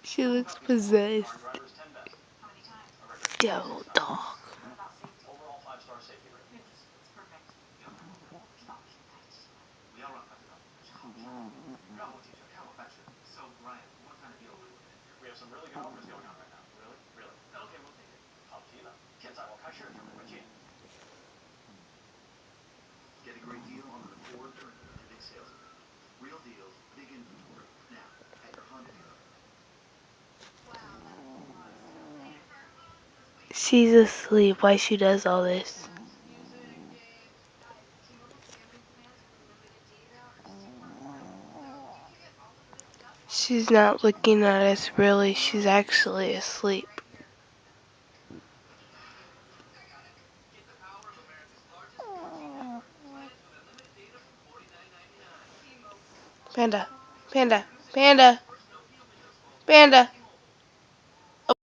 She looks possessed. Devil dog. She's asleep while she does all this. She's not looking at us really, she's actually asleep. Panda, panda, panda, panda.